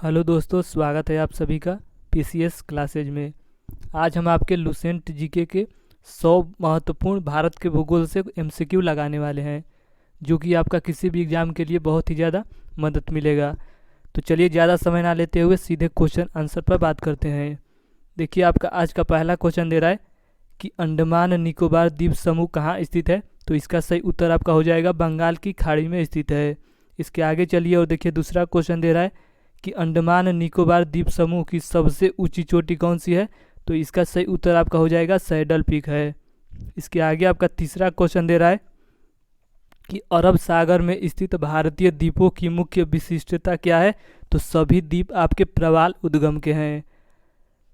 Hello दोस्तों, स्वागत है आप सभी का पीसीएस क्लासेज में। आज हम आपके लुसेंट जीके के 100 महत्वपूर्ण भारत के भूगोल से एमसीक्यू लगाने वाले हैं, जो कि आपका किसी भी एग्ज़ाम के लिए बहुत ही ज़्यादा मदद मिलेगा। तो चलिए ज़्यादा समय ना लेते हुए सीधे क्वेश्चन आंसर पर बात करते हैं। देखिए, आपका आज का पहला क्वेश्चन दे रहा है कि अंडमान निकोबार द्वीप समूह कहाँ स्थित है। तो इसका सही उत्तर आपका हो जाएगा बंगाल की खाड़ी में स्थित है। इसके आगे चलिए और देखिए, दूसरा क्वेश्चन दे रहा है कि अंडमान निकोबार द्वीप समूह की सबसे ऊंची चोटी कौन सी है। तो इसका सही उत्तर आपका हो जाएगा सैडल पीक है। इसके आगे आपका तीसरा क्वेश्चन दे रहा है कि अरब सागर में स्थित भारतीय द्वीपों की मुख्य विशिष्टता क्या है। तो सभी द्वीप आपके प्रवाल उद्गम के हैं।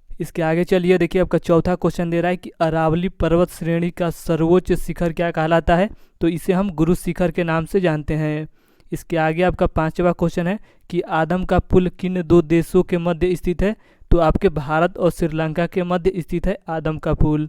इसके आगे चलिए, देखिए आपका चौथा क्वेश्चन दे रहा है कि अरावली पर्वत श्रेणी का सर्वोच्च शिखर क्या कहलाता है। तो इसे हम गुरु शिखर के नाम से जानते हैं। इसके आगे आपका पांचवा क्वेश्चन है कि आदम का पुल किन दो देशों के मध्य स्थित है। तो आपके भारत और श्रीलंका के मध्य स्थित है आदम का पुल।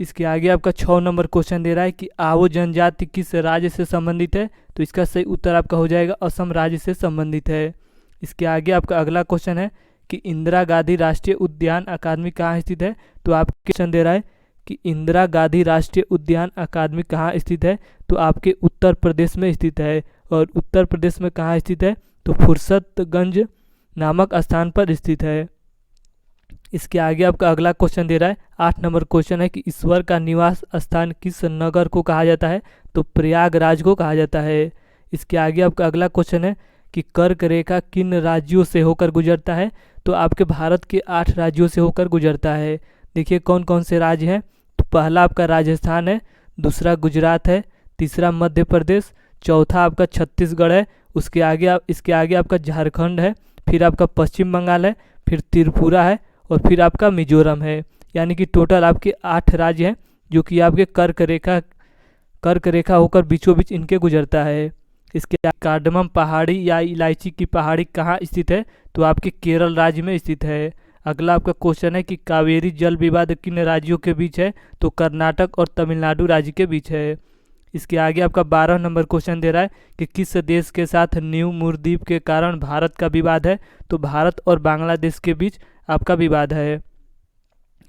इसके आगे आपका 6 नंबर क्वेश्चन दे रहा है कि आओ जनजाति किस राज्य से संबंधित है। तो इसका सही उत्तर आपका हो जाएगा असम राज्य से संबंधित है। इसके आगे आपका अगला क्वेश्चन है कि इंदिरा गांधी राष्ट्रीय उद्यान अकादमी कहाँ स्थित है। तो आपका क्वेश्चन दे रहा है कि इंदिरा गांधी राष्ट्रीय उद्यान अकादमी कहाँ स्थित है। तो आपके उत्तर प्रदेश में स्थित है। और उत्तर प्रदेश में कहाँ स्थित है। तो फुर्सतगंज नामक स्थान पर स्थित है। इसके आगे आपका अगला क्वेश्चन दे रहा है, 8 नंबर क्वेश्चन है कि ईश्वर का निवास स्थान किस नगर को कहा जाता है। तो प्रयागराज को कहा जाता है। इसके आगे आपका अगला क्वेश्चन है कि कर्क रेखा किन राज्यों से होकर गुजरता है। तो आपके भारत के 8 राज्यों से होकर गुजरता है। देखिए कौन कौन से राज्य हैं। तो पहला आपका राजस्थान है, दूसरा गुजरात है, तीसरा मध्य प्रदेश, चौथा आपका छत्तीसगढ़ है, इसके आगे आपका झारखंड है, फिर आपका पश्चिम बंगाल है, फिर त्रिपुरा है और फिर आपका मिजोरम है। यानी कि टोटल आपके 8 राज्य हैं, जो कि आपके कर्क रेखा होकर बीचों बीच इनके गुजरता है। इसके कार्डमम पहाड़ी या इलायची की पहाड़ी कहाँ स्थित है। तो आपके केरल राज्य में स्थित है। अगला आपका क्वेश्चन है कि कावेरी जल विवाद किन राज्यों के बीच है। तो कर्नाटक और तमिलनाडु राज्य के बीच है। इसके आगे आपका 12 नंबर क्वेश्चन दे रहा है कि किस देश के साथ न्यू मूरद्वीप के कारण भारत का विवाद है। तो भारत और बांग्लादेश के बीच आपका विवाद है।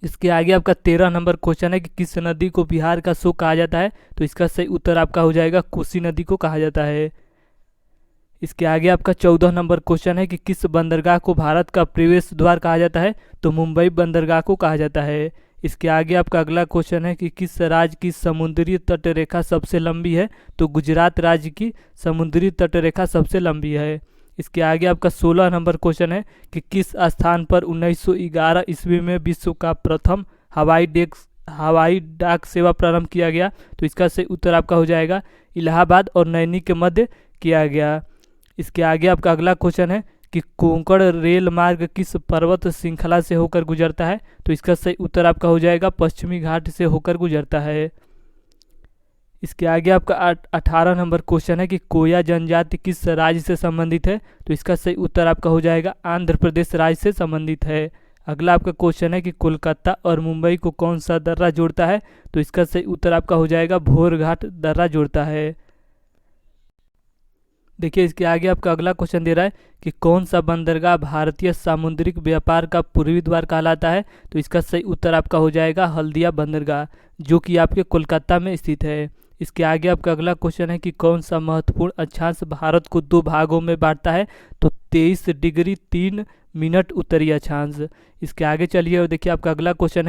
इसके आगे आपका 13 नंबर क्वेश्चन है कि किस नदी को बिहार का शोक कहा जाता है। तो इसका सही उत्तर आपका हो जाएगा कोसी नदी को कहा जाता है। इसके आगे आपका 14 नंबर क्वेश्चन है कि किस बंदरगाह को भारत का प्रवेश द्वार कहा जाता है। तो मुंबई बंदरगाह को कहा जाता है। इसके आगे आपका अगला क्वेश्चन है कि किस राज्य की समुद्री तटरेखा सबसे लंबी है। तो गुजरात राज्य की समुद्री तटरेखा सबसे लंबी है। इसके आगे आपका 16 नंबर क्वेश्चन है कि किस स्थान पर 1911 ईस्वी में विश्व का प्रथम हवाई डाक सेवा प्रारंभ किया गया। तो इसका सही उत्तर आपका हो जाएगा इलाहाबाद और नैनी के मध्य किया गया। इसके आगे आपका अगला क्वेश्चन है कि कोंकण रेल मार्ग किस पर्वत श्रृंखला से होकर गुजरता है। तो इसका सही उत्तर आपका हो जाएगा पश्चिमी घाट से होकर गुजरता है। इसके आगे आपका 18 नंबर क्वेश्चन है कि कोया जनजाति किस राज्य से संबंधित है। तो इसका सही उत्तर आपका हो जाएगा आंध्र प्रदेश राज्य से संबंधित है। अगला आपका क्वेश्चन है कि कोलकाता और मुंबई को कौन सा दर्रा जोड़ता है। तो इसका सही उत्तर आपका हो जाएगा भोरघाट दर्रा जोड़ता है। देखिए इसके आगे आपका अगला क्वेश्चन दे रहा है कि कौन सा बंदरगाह भारतीय सामुद्रिक व्यापार का पूर्वी द्वार कहलाता है। तो इसका सही उत्तर आपका हो जाएगा हल्दिया बंदरगाह, जो कि आपके कोलकाता में स्थित है। इसके आगे आपका अगला क्वेश्चन है कि कौन सा महत्वपूर्ण अक्षांश भारत को 2 भागों में बांटता है। तो 23 डिग्री 3 मिनट उत्तरी अक्षांश। इसके आगे चलिए और देखिए आपका अगला क्वेश्चन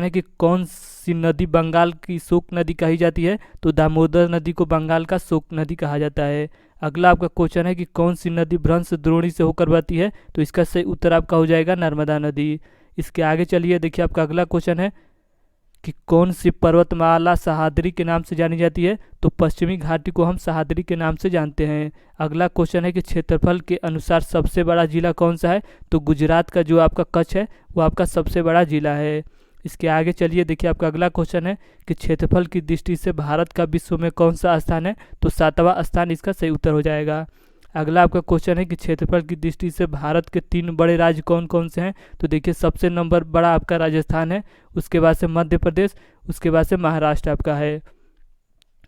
है कि कौन सी नदी बंगाल की शोक नदी कही जाती है। तो दामोदर नदी को बंगाल का शोक नदी कहा जाता है। अगला आपका क्वेश्चन है कि कौन सी नदी भ्रंश द्रोणी से होकर बहती है। तो इसका सही उत्तर आपका हो जाएगा नर्मदा नदी। इसके आगे चलिए, देखिए आपका अगला क्वेश्चन है कि कौन सी पर्वतमाला सह्याद्री के नाम से जानी जाती है। तो पश्चिमी घाटी को हम सह्याद्री के नाम से जानते हैं। अगला क्वेश्चन है कि क्षेत्रफल के अनुसार सबसे बड़ा जिला कौन सा है। तो गुजरात का जो आपका कच्छ है वो आपका सबसे बड़ा जिला है। इसके आगे चलिए, देखिए आपका अगला क्वेश्चन है कि क्षेत्रफल की दृष्टि से भारत का विश्व में कौन सा स्थान है। तो 7वां स्थान इसका सही उत्तर हो जाएगा। अगला आपका क्वेश्चन है कि क्षेत्रफल की दृष्टि से भारत के 3 बड़े राज्य कौन कौन से हैं। तो देखिए सबसे नंबर बड़ा आपका राजस्थान है, उसके बाद से मध्य प्रदेश, उसके बाद से महाराष्ट्र आपका है।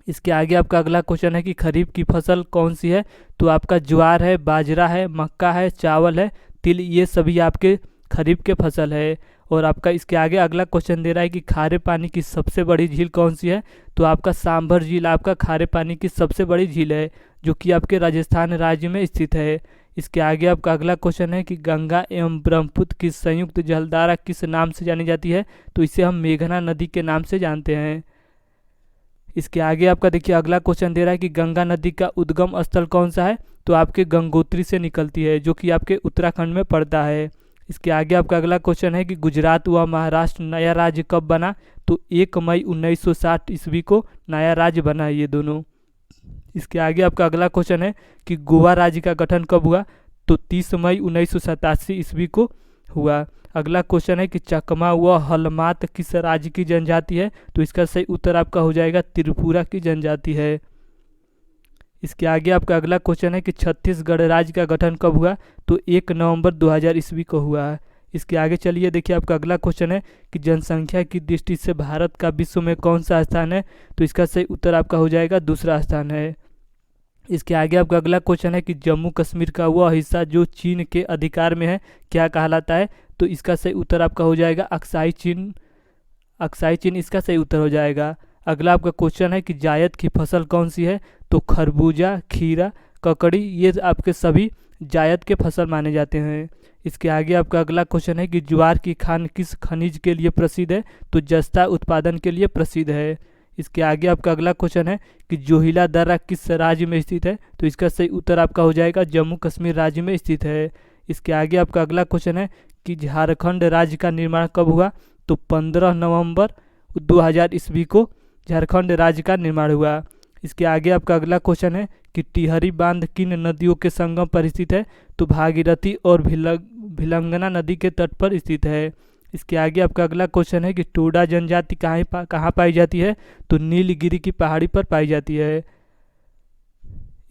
इसके आगे आपका अगला क्वेश्चन है कि खरीफ की फसल कौन सी है। तो आपका ज्वार है, बाजरा है, मक्का है, चावल है, तिल, ये सभी आपके खरीफ के फसल है। और आपका इसके आगे अगला क्वेश्चन दे रहा है कि खारे पानी की सबसे बड़ी झील कौन सी है। तो आपका सांभर झील आपका खारे पानी की सबसे बड़ी झील है, जो कि आपके राजस्थान राज्य में स्थित है। इसके आगे आपका अगला क्वेश्चन है कि गंगा एवं ब्रह्मपुत्र की संयुक्त जलधारा किस नाम से जानी जाती है। तो इसे हम मेघना नदी के नाम से जानते हैं। इसके आगे आपका देखिए अगला क्वेश्चन दे रहा है कि गंगा नदी का उद्गम स्थल कौन सा है। तो आपके गंगोत्री से निकलती है, जो कि आपके उत्तराखंड में पड़ता है। इसके आगे आपका अगला क्वेश्चन है कि गुजरात व महाराष्ट्र नया राज्य कब बना। तो 1 मई 1960 ईस्वी को नया राज्य बना ये दोनों। इसके आगे आपका अगला क्वेश्चन है कि गोवा राज्य का गठन कब हुआ। तो 30 मई 1987 ईस्वी को हुआ। अगला क्वेश्चन है कि चकमा व हलमात किस राज्य की जनजाति है। तो इसका सही उत्तर आपका हो जाएगा त्रिपुरा की जनजाति है। इसके आगे आपका अगला क्वेश्चन है कि छत्तीसगढ़ राज्य का गठन कब हुआ। तो 1 नवंबर 2000 ईस्वी को हुआ। इसके आगे चलिए देखिए आपका अगला क्वेश्चन है कि जनसंख्या की दृष्टि से भारत का विश्व में कौन सा स्थान है। तो इसका सही उत्तर आपका हो जाएगा दूसरा स्थान है। इसके आगे आपका अगला क्वेश्चन है कि जम्मू कश्मीर का वह हिस्सा जो चीन के अधिकार में है क्या कहलाता है। तो इसका सही उत्तर आपका हो जाएगा अक्साई चीन। अक्साई चीन इसका सही उत्तर हो जाएगा। अगला आपका क्वेश्चन है कि जायद की फसल कौन सी है। तो खरबूजा, खीरा, ककड़ी, ये आपके सभी जायद के फसल माने जाते हैं। इसके आगे आपका अगला क्वेश्चन है कि ज्वार की खान किस खनिज के लिए प्रसिद्ध है। तो जस्ता उत्पादन के लिए प्रसिद्ध है। इसके आगे आपका अगला क्वेश्चन है कि जोहिला दर्रा किस राज्य में स्थित है। तो इसका सही उत्तर आपका हो जाएगा जम्मू कश्मीर राज्य में स्थित है। इसके आगे आपका अगला क्वेश्चन है कि झारखंड राज्य का निर्माण कब हुआ। तो 15 नवंबर 2000 ईस्वी को झारखंड राज्य का निर्माण हुआ। इसके आगे आपका अगला क्वेश्चन है कि टिहरी बांध किन नदियों के संगम पर स्थित है। तो भागीरथी और भिलंगना नदी के तट पर स्थित है। इसके आगे आपका अगला क्वेश्चन है कि टोडा जनजाति कहाँ पाई जाती है। तो नीलगिरी की पहाड़ी पर पाई जाती है।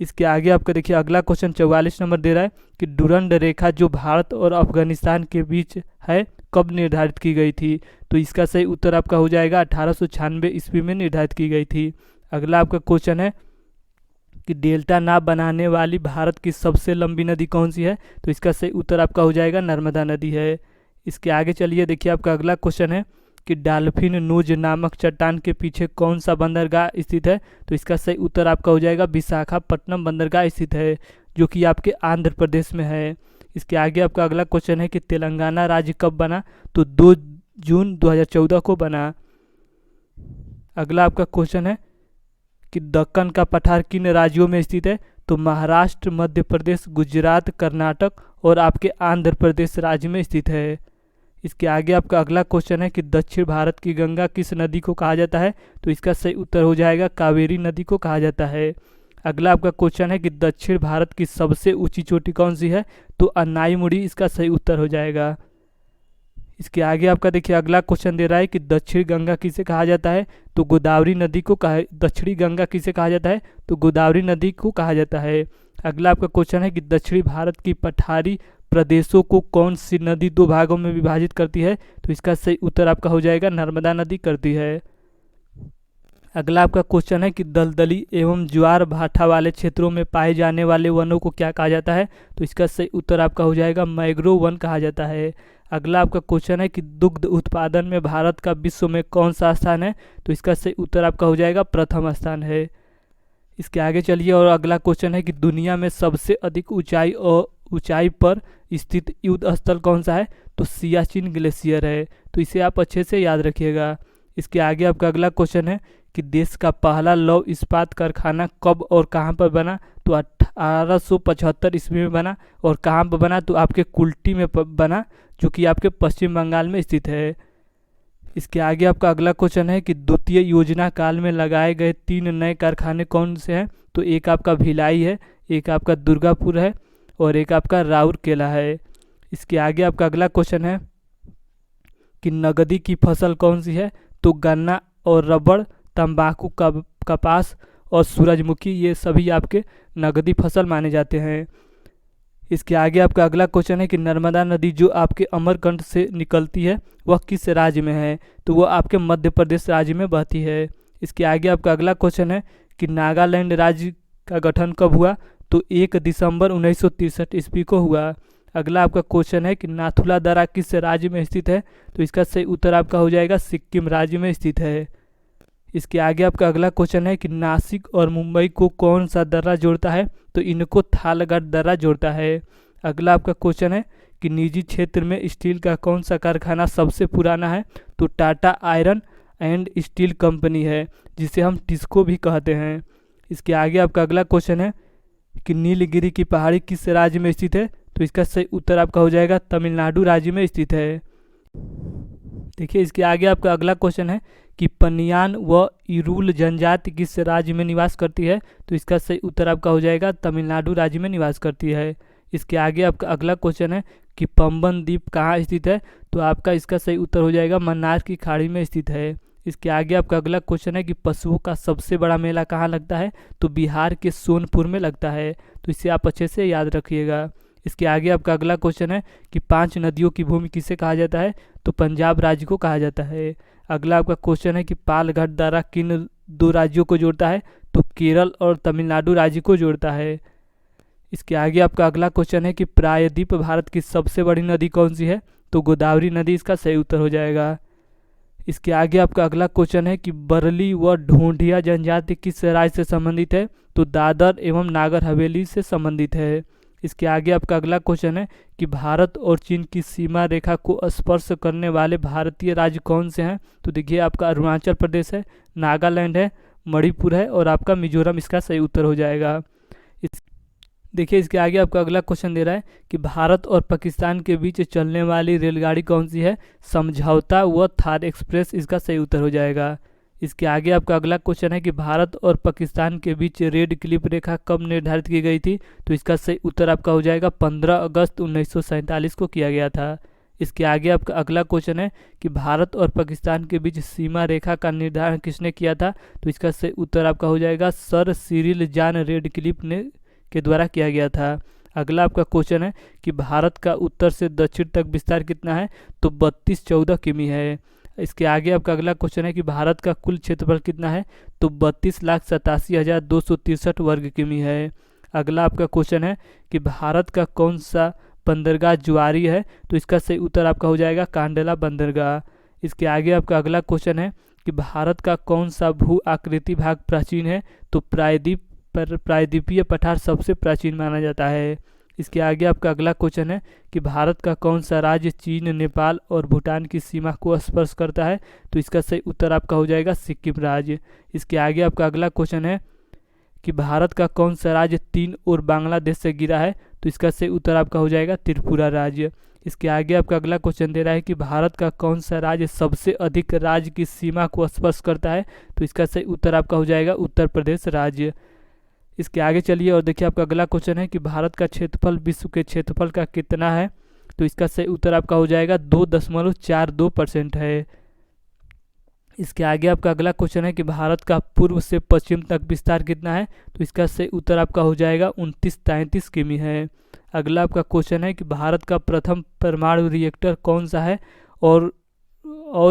इसके आगे आपका देखिए अगला क्वेश्चन 44 नंबर दे रहा है कि डुरंड रेखा जो भारत और अफगानिस्तान के बीच है कब निर्धारित की गई थी। तो इसका सही उत्तर आपका हो जाएगा 1896 ईस्वी में निर्धारित की गई थी। अगला आपका क्वेश्चन है कि डेल्टा नाव बनाने वाली भारत की सबसे लंबी नदी कौन सी है। तो इसका सही उत्तर आपका हो जाएगा नर्मदा नदी है। इसके आगे चलिए देखिए आपका अगला क्वेश्चन है कि डाल्फिन नोज नामक चट्टान के पीछे कौन सा बंदरगाह स्थित है। तो इसका सही उत्तर आपका हो जाएगा विशाखापट्टनम बंदरगाह स्थित है, जो कि आपके आंध्र प्रदेश में है। इसके आगे आपका अगला क्वेश्चन है कि तेलंगाना राज्य कब बना। तो 2 जून 2014 को बना। अगला आपका क्वेश्चन है कि दक्कन का पठार किन राज्यों में स्थित है। तो महाराष्ट्र, मध्य प्रदेश, गुजरात, कर्नाटक और आपके आंध्र प्रदेश राज्य में स्थित है। इसके आगे आपका अगला क्वेश्चन है कि दक्षिण भारत की गंगा किस नदी को कहा जाता है। तो इसका सही उत्तर हो जाएगा कावेरी नदी को कहा जाता है। अगला आपका क्वेश्चन है कि दक्षिण भारत की सबसे ऊंची चोटी कौन सी है। तो अन्नाईमुड़ी इसका सही उत्तर हो जाएगा। इसके आगे आपका देखिए अगला क्वेश्चन दे रहा है कि दक्षिण गंगा किसे कहा जाता है। तो गोदावरी नदी को दक्षिणी गंगा किसे कहा जाता है। तो गोदावरी नदी को कहा जाता है। अगला आपका क्वेश्चन है कि दक्षिणी भारत की पठारी प्रदेशों को कौन सी नदी 2 भागों में विभाजित करती है। तो इसका सही उत्तर आपका हो जाएगा नर्मदा नदी करती है। अगला आपका क्वेश्चन है कि दलदली एवं ज्वार भाटा वाले क्षेत्रों में पाए जाने वाले वनों को क्या कहा जाता है। तो इसका सही उत्तर आपका हो जाएगा मैंग्रोव वन कहा जाता है। अगला आपका क्वेश्चन है कि दुग्ध उत्पादन में भारत का विश्व में कौन सा स्थान है। तो इसका सही उत्तर आपका हो जाएगा प्रथम स्थान है। इसके आगे चलिए और अगला क्वेश्चन है कि दुनिया में सबसे अधिक ऊंचाई पर स्थित युद्ध स्थल कौन सा है। तो सियाचिन ग्लेशियर है। तो इसे आप अच्छे से याद रखिएगा। इसके आगे आपका अगला क्वेश्चन है कि देश का पहला लौह इस्पात कारखाना कब और कहां पर बना। तो 1875 ईस्वी में बना। और कहां पर बना। तो आपके कुल्टी में बना, जो कि आपके पश्चिम बंगाल में स्थित है। इसके आगे आपका अगला क्वेश्चन है कि द्वितीय योजना काल में लगाए गए 3 नए कारखाने कौन से हैं। तो एक आपका भिलाई है, एक आपका दुर्गापुर है और एक आपका राउरकेला है। इसके आगे आपका अगला क्वेश्चन है कि नगदी की फसल कौन सी है। तो गन्ना और रबड़, तंबाकू, कपास और सूरजमुखी, ये सभी आपके नगदी फसल माने जाते हैं। इसके आगे आपका अगला क्वेश्चन है कि नर्मदा नदी जो आपके अमरकंटक से निकलती है वह किस राज्य में है। तो वह आपके मध्य प्रदेश राज्य में बहती है। इसके आगे आपका अगला क्वेश्चन है कि नागालैंड राज्य का गठन कब हुआ, तो 1 दिसंबर 1963 ईस्वी को हुआ। अगला आपका क्वेश्चन है कि नाथुला दर्रा किस राज्य में स्थित है, तो इसका सही उत्तर आपका हो जाएगा सिक्किम राज्य में स्थित है। इसके आगे आपका अगला क्वेश्चन है कि नासिक और मुंबई को कौन सा दर्रा जोड़ता है, तो इनको थालगढ़ दर्रा जोड़ता है। अगला आपका क्वेश्चन है कि निजी क्षेत्र में स्टील का कौन सा कारखाना सबसे पुराना है, तो Tata iron and steel company है, जिसे हम टिस्को भी कहते हैं। इसके आगे आपका अगला क्वेश्चन है कि नीलगिरी की पहाड़ी किस राज्य में स्थित है, तो इसका सही उत्तर आपका हो जाएगा तमिलनाडु राज्य में स्थित है। देखिए इसके आगे आपका अगला क्वेश्चन है कि पनियान व इरुल जनजाति किस राज्य में निवास करती है, तो इसका सही उत्तर आपका हो जाएगा तमिलनाडु राज्य में निवास करती है। इसके आगे आपका अगला क्वेश्चन है कि पंबन द्वीप कहाँ स्थित है, तो आपका इसका सही उत्तर हो जाएगा मन्नार की खाड़ी में स्थित है। इसके आगे आपका अगला क्वेश्चन है कि पशुओं का सबसे बड़ा मेला कहाँ लगता है, तो बिहार के सोनपुर में लगता है, तो इसे आप अच्छे से याद रखिएगा। इसके आगे आपका अगला क्वेश्चन है कि 5 नदियों की भूमि किसे कहा जाता है, तो पंजाब राज्य को कहा जाता है। अगला आपका क्वेश्चन है कि पालघाट दर्रा किन 2 राज्यों को जोड़ता है, तो केरल और तमिलनाडु राज्य को जोड़ता है। इसके आगे आपका अगला क्वेश्चन है कि प्रायद्वीप भारत की सबसे बड़ी नदी कौन सी है, तो गोदावरी नदी इसका सही उत्तर हो जाएगा। इसके आगे आपका अगला क्वेश्चन है कि बरली व ढोंढिया जनजाति किस राज्य से संबंधित है, तो दादर एवं नागर हवेली से संबंधित है। इसके आगे आपका अगला क्वेश्चन है कि भारत और चीन की सीमा रेखा को स्पर्श करने वाले भारतीय राज्य कौन से हैं, तो देखिए आपका अरुणाचल प्रदेश है, नागालैंड है, मणिपुर है और आपका मिजोरम इसका सही उत्तर हो जाएगा। देखिए इसके आगे आपका अगला क्वेश्चन दे रहा है कि भारत और पाकिस्तान के बीच चलने वाली रेलगाड़ी कौन सी है, समझौता व थार एक्सप्रेस इसका सही उत्तर हो जाएगा। इसके आगे आपका अगला क्वेश्चन है कि भारत और पाकिस्तान के बीच रेड क्लिफ रेखा कब निर्धारित की गई थी, तो इसका सही उत्तर आपका हो जाएगा 15 अगस्त 1947 को किया गया था। इसके आगे आपका अगला क्वेश्चन है कि भारत और पाकिस्तान के बीच सीमा रेखा का निर्धारण किसने किया था, तो इसका सही उत्तर आपका हो जाएगा सर सिरिल जॉन रेडक्लिफ ने के द्वारा किया गया था। अगला आपका क्वेश्चन है कि भारत का उत्तर से दक्षिण तक विस्तार कितना है, तो 3214 किमी है। इसके आगे आपका अगला क्वेश्चन है कि भारत का कुल क्षेत्रफल कितना है, तो 32,87,263 वर्ग किमी है। अगला आपका क्वेश्चन है कि भारत का कौन सा बंदरगाह जुआरी है, तो इसका सही उत्तर आपका हो जाएगा कांडला बंदरगाह। इसके आगे आपका अगला क्वेश्चन है कि भारत का कौन सा भू आकृति भाग प्राचीन है, तो प्रायद्वीपीय पठार सबसे प्राचीन माना जाता है। इसके आगे आपका अगला क्वेश्चन है कि भारत का कौन सा राज्य चीन, नेपाल और भूटान की सीमा को स्पर्श करता है, तो इसका सही उत्तर आपका हो जाएगा सिक्किम राज्य। इसके आगे आपका अगला क्वेश्चन है कि भारत का कौन सा राज्य 3 और बांग्लादेश से घिरा है, तो इसका सही उत्तर आपका हो जाएगा त्रिपुरा राज्य। इसके आगे आपका अगला क्वेश्चन दे रहा है कि भारत का कौन सा राज्य सबसे अधिक राज्य की सीमा को स्पर्श करता है, तो इसका सही उत्तर आपका हो जाएगा उत्तर प्रदेश राज्य। इसके आगे चलिए और देखिए आपका अगला क्वेश्चन है कि भारत का क्षेत्रफल विश्व के क्षेत्रफल का कितना है, तो इसका सही उत्तर आपका हो जाएगा 2.42% है। इसके आगे आपका अगला क्वेश्चन है कि भारत का पूर्व से पश्चिम तक विस्तार कितना है, तो इसका सही उत्तर आपका हो जाएगा 2933 किमी है। अगला आपका क्वेश्चन है कि भारत का प्रथम परमाणु रिएक्टर कौन सा है और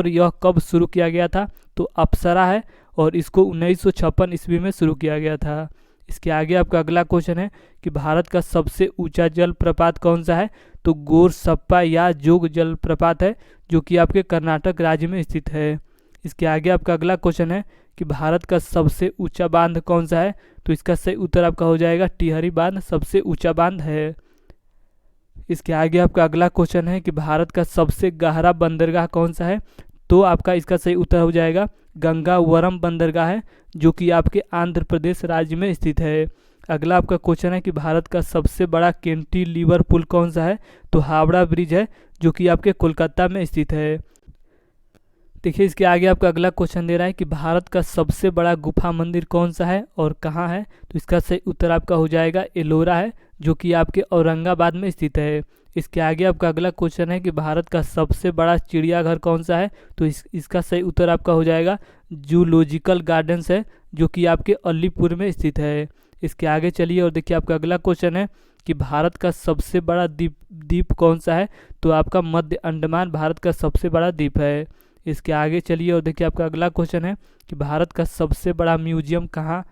यह कब शुरू किया गया था, तो अप्सरा है और इसको 1956 ईस्वी में शुरू किया गया था। इसके आगे आपका अगला क्वेश्चन है कि भारत का सबसे ऊंचा जलप्रपात कौन सा है, तो गोरसप्पा या जोग जलप्रपात है, जो कि आपके कर्नाटक राज्य में स्थित है। इसके आगे आपका अगला क्वेश्चन है कि भारत का सबसे ऊंचा बांध कौन सा है, तो इसका सही उत्तर आपका हो जाएगा टिहरी बांध सबसे ऊंचा बांध है। इसके आगे आपका अगला क्वेश्चन है कि भारत का सबसे गहरा बंदरगाह कौन सा है, तो आपका इसका सही उत्तर हो जाएगा गंगावरम बंदरगाह है, जो कि आपके आंध्र प्रदेश राज्य में स्थित है। अगला आपका क्वेश्चन है कि भारत का सबसे बड़ा कैंटिलीवर पुल कौन सा है, तो हावड़ा ब्रिज है, जो कि आपके कोलकाता में स्थित है। देखिए इसके आगे आपका अगला क्वेश्चन दे रहा है कि भारत का सबसे बड़ा गुफा मंदिर कौन सा है और कहाँ है, तो इसका सही उत्तर आपका हो जाएगा एलोरा है, जो कि आपके औरंगाबाद में स्थित है। इसके आगे आपका अगला क्वेश्चन है कि भारत का सबसे बड़ा चिड़ियाघर कौन सा है, तो इसका सही उत्तर आपका हो जाएगा जूलॉजिकल गार्डन्स है, जो कि आपके अलीपुर में स्थित है। इसके आगे चलिए और देखिए आपका अगला क्वेश्चन है कि भारत का सबसे बड़ा द्वीप कौन सा है, तो आपका मध्य अंडमान भारत का सबसे बड़ा द्वीप है। इसके आगे चलिए और देखिए आपका अगला क्वेश्चन है कि भारत का सबसे बड़ा म्यूजियम कहाँ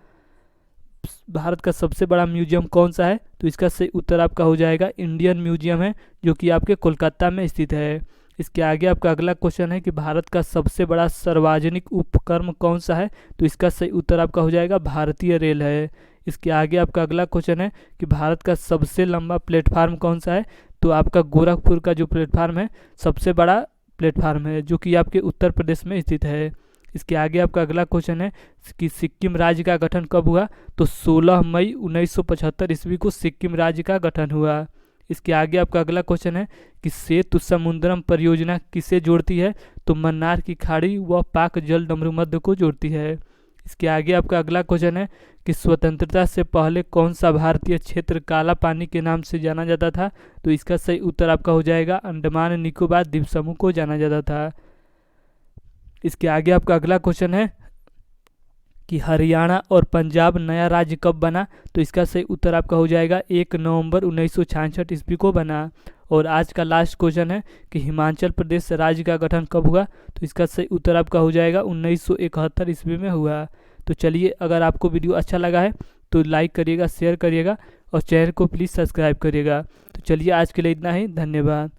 भारत का सबसे बड़ा म्यूजियम कौन सा है? तो इसका सही उत्तर आपका हो जाएगा इंडियन म्यूजियम है, जो कि आपके कोलकाता में स्थित है। इसके आगे आपका अगला क्वेश्चन है कि भारत का सबसे बड़ा सार्वजनिक उपक्रम कौन सा है? तो इसका सही उत्तर आपका हो जाएगा भारतीय रेल है। इसके आगे आपका अगला क्वेश्चन है कि भारत का सबसे लंबा प्लेटफार्म कौन सा है? तो आपका गोरखपुर का जो प्लेटफार्म है सबसे बड़ा प्लेटफार्म है, जो कि आपके उत्तर प्रदेश में स्थित है। इसके आगे आपका अगला क्वेश्चन है कि सिक्किम राज्य का गठन कब हुआ? तो 16 मई 1975 ईस्वी को सिक्किम राज्य का गठन हुआ। इसके आगे आपका अगला क्वेश्चन है कि सेतु समुद्रम परियोजना किसे जोड़ती है? तो मन्नार की खाड़ी व पाक जल डमरूमध्य को जोड़ती है। इसके आगे आपका अगला क्वेश्चन है कि स्वतंत्रता से पहले कौन सा भारतीय क्षेत्र काला पानी के नाम से जाना जाता था? तो इसका सही उत्तर आपका हो जाएगा अंडमान निकोबार द्वीप समूह को जाना जाता था। इसके आगे आपका अगला क्वेश्चन है कि हरियाणा और पंजाब नया राज्य कब बना? तो इसका सही उत्तर आपका हो जाएगा 1 नवंबर 1966 ईस्वी को बना। और आज का लास्ट क्वेश्चन है कि हिमाचल प्रदेश राज्य का गठन कब हुआ? तो इसका सही उत्तर आपका हो जाएगा 1971 ईस्वी में हुआ। तो चलिए, अगर आपको वीडियो अच्छा लगा है तो लाइक करिएगा, शेयर करिएगा और चैनल को प्लीज़ सब्सक्राइब करिएगा। तो चलिए, आज के लिए इतना ही, धन्यवाद।